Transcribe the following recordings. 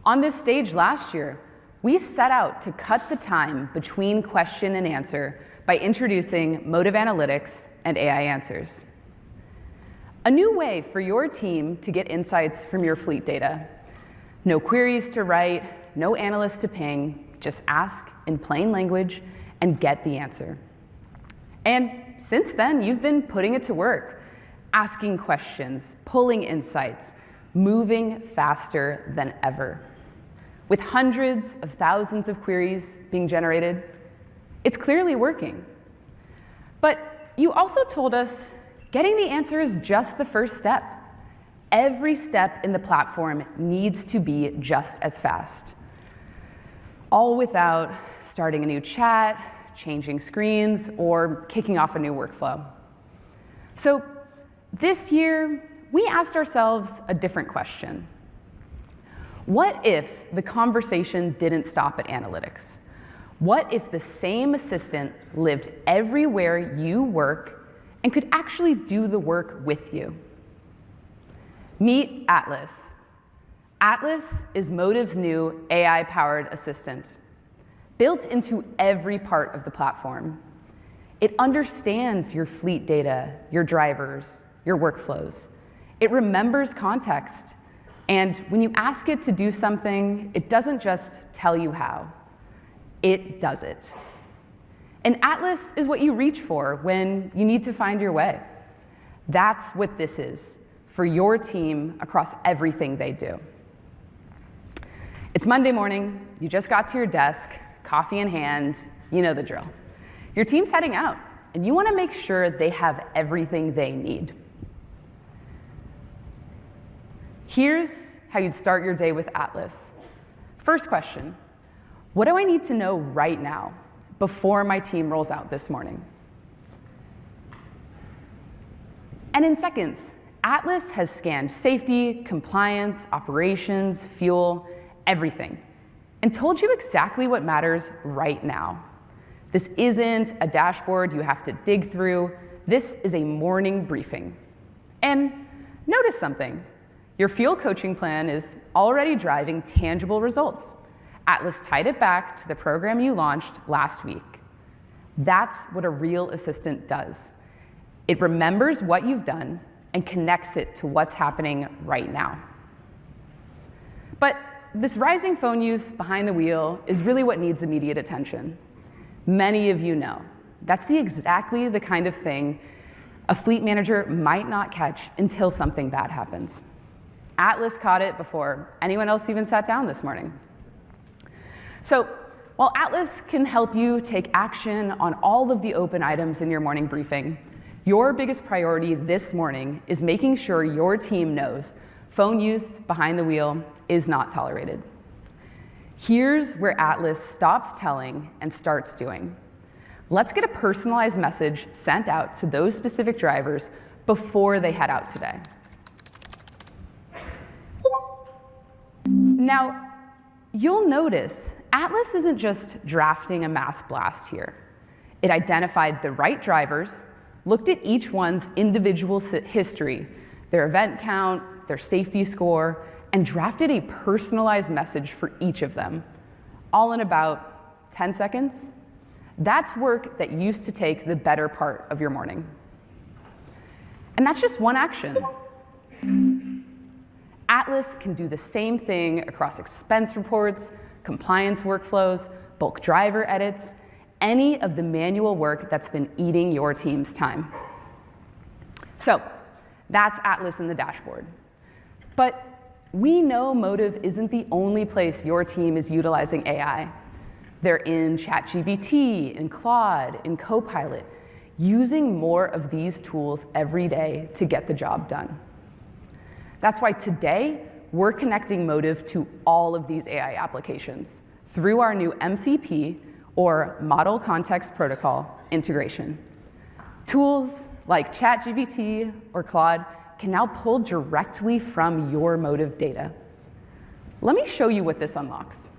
On this stage last year, we set out to cut the time between question and answer by introducing Motive Analytics and AI Answers. A new way for your team to get insights from your fleet data. No queries to write, no analysts to ping, just ask in plain language and get the answer. And since then, you've been putting it to work, asking questions, pulling insights, moving faster than ever. With hundreds of thousands of queries being generated, it's clearly working. But you also told us getting the answer is just the first step. Every step in the platform needs to be just as fast. All without starting a new chat, changing screens, or kicking off a new workflow. So this year, we asked ourselves a different question. What if the conversation didn't stop at analytics? What if the same assistant lived everywhere you work and could actually do the work with you? Meet Atlas. Atlas is Motive's new AI-powered assistant, built into every part of the platform. It understands your fleet data, your drivers, your workflows. It remembers context. And when you ask it to do something, it doesn't just tell you how. It does it. And Atlas is what you reach for when you need to find your way. That's what this is for your team across everything they do. It's Monday morning, you just got to your desk, coffee in hand, you know the drill. Your team's heading out, and you want to make sure they have everything they need. Here's how you'd start your day with Atlas. First question, what do I need to know right now before my team rolls out this morning? And in seconds, Atlas has scanned safety, compliance, operations, fuel, everything, and told you exactly what matters right now. This isn't a dashboard you have to dig through. This is a morning briefing. And notice something. Your fuel coaching plan is already driving tangible results. Atlas tied it back to the program you launched last week. That's what a real assistant does. It remembers what you've done and connects it to what's happening right now. But this rising phone use behind the wheel is really what needs immediate attention. Many of you know that's exactly the kind of thing a fleet manager might not catch until something bad happens. Atlas caught it before anyone else even sat down this morning. So while Atlas can help you take action on all of the open items in your morning briefing, your biggest priority this morning is making sure your team knows phone use behind the wheel is not tolerated. Here's where Atlas stops telling and starts doing. Let's get a personalized message sent out to those specific drivers before they head out today. Now, you'll notice Atlas isn't just drafting a mass blast here. It identified the right drivers, looked at each one's individual history, their event count, their safety score, and drafted a personalized message for each of them, all in about 10 seconds. That's work that used to take the better part of your morning. And that's just one action. Atlas can do the same thing across expense reports, compliance workflows, bulk driver edits, any of the manual work that's been eating your team's time. So that's Atlas in the dashboard. But we know Motive isn't the only place your team is utilizing AI. They're in ChatGPT, in Claude, in Copilot, using more of these tools every day to get the job done. That's why today, we're connecting Motive to all of these AI applications through our new MCP, or Model Context Protocol, integration. Tools like ChatGPT or Claude can now pull directly from your Motive data. Let me show you what this unlocks.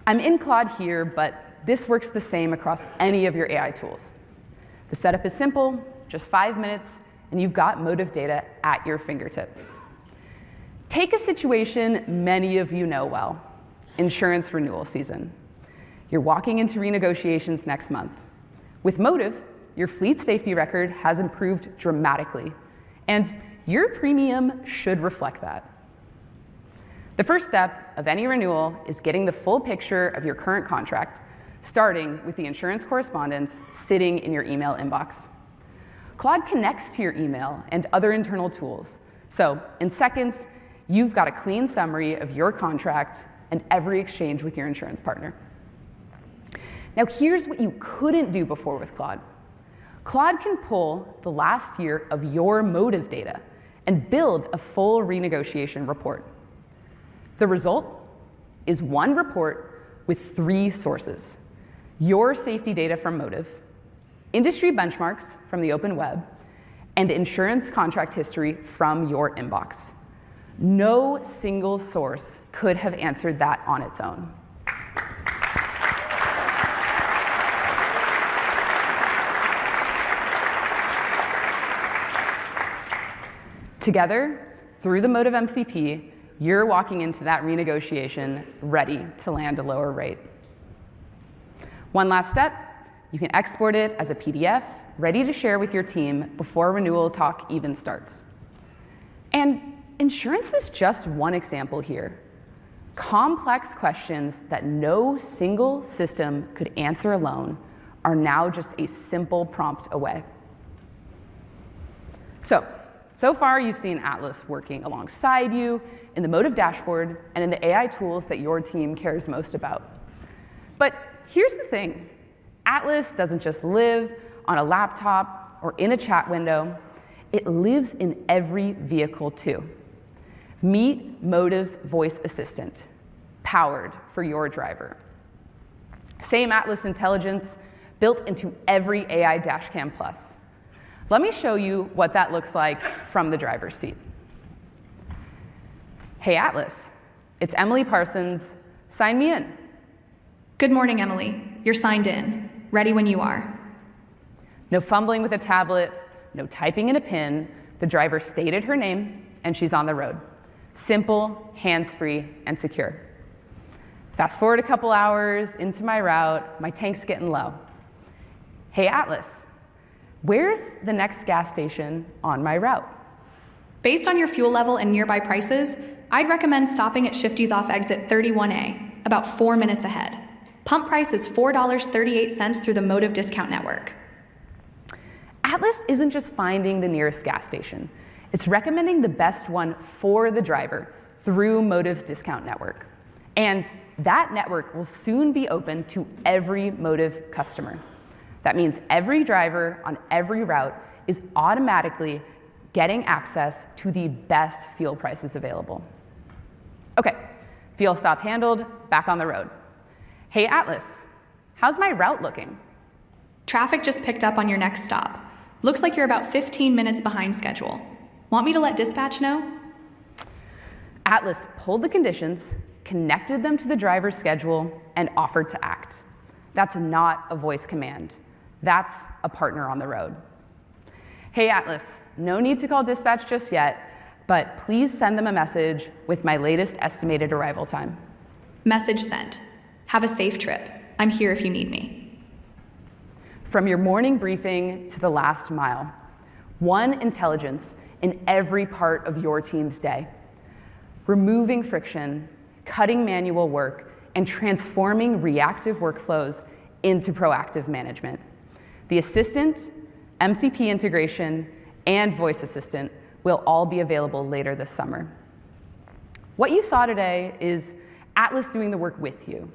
I'm in Claude here, but this works the same across any of your AI tools. The setup is simple, just 5 minutes, and you've got Motive data at your fingertips. Take a situation many of you know well, insurance renewal season. You're walking into renegotiations next month. With Motive, your fleet safety record has improved dramatically, and your premium should reflect that. The first step of any renewal is getting the full picture of your current contract, starting with the insurance correspondence sitting in your email inbox. Claude connects to your email and other internal tools, so in seconds, you've got a clean summary of your contract and every exchange with your insurance partner. Now here's what you couldn't do before with Claude. Claude can pull the last year of your Motive data and build a full renegotiation report. The result is one report with 3 sources: your safety data from Motive, industry benchmarks from the open web, and insurance contract history from your inbox. No single source could have answered that on its own. Together, through the Motive MCP, you're walking into that renegotiation ready to land a lower rate. One last step, you can export it as a PDF, ready to share with your team before renewal talk even starts. And insurance is just one example here. Complex questions that no single system could answer alone are now just a simple prompt away. So far you've seen Atlas working alongside you in the Motive dashboard and in the AI tools that your team cares most about. But here's the thing. Atlas doesn't just live on a laptop or in a chat window. It lives in every vehicle too. Meet Motive's voice assistant, powered for your driver. Same Atlas intelligence built into every AI dashcam plus. Let me show you what that looks like from the driver's seat. Hey Atlas, it's Emily Parsons. Sign me in. Good morning, Emily. You're signed in. Ready when you are. No fumbling with a tablet, no typing in a PIN. The driver stated her name, and she's on the road. Simple, hands-free, and secure. Fast forward a couple hours into my route, my tank's getting low. Hey Atlas, where's the next gas station on my route? Based on your fuel level and nearby prices, I'd recommend stopping at Shifty's off exit 31A, about 4 minutes ahead. Pump price is $4.38 through the Motive discount network. Atlas isn't just finding the nearest gas station. It's recommending the best one for the driver through Motive's discount network. And that network will soon be open to every Motive customer. That means every driver on every route is automatically getting access to the best fuel prices available. Okay, fuel stop handled, back on the road. Hey Atlas, how's my route looking? Traffic just picked up on your next stop. Looks like you're about 15 minutes behind schedule. Want me to let dispatch know? Atlas pulled the conditions, connected them to the driver's schedule, and offered to act. That's not a voice command. That's a partner on the road. Hey Atlas, no need to call dispatch just yet, but please send them a message with my latest estimated arrival time. Message sent. Have a safe trip. I'm here if you need me. From your morning briefing to the last mile, one intelligence in every part of your team's day. Removing friction, cutting manual work, and transforming reactive workflows into proactive management. The assistant, MCP integration, and voice assistant will all be available later this summer. What you saw today is Atlas doing the work with you.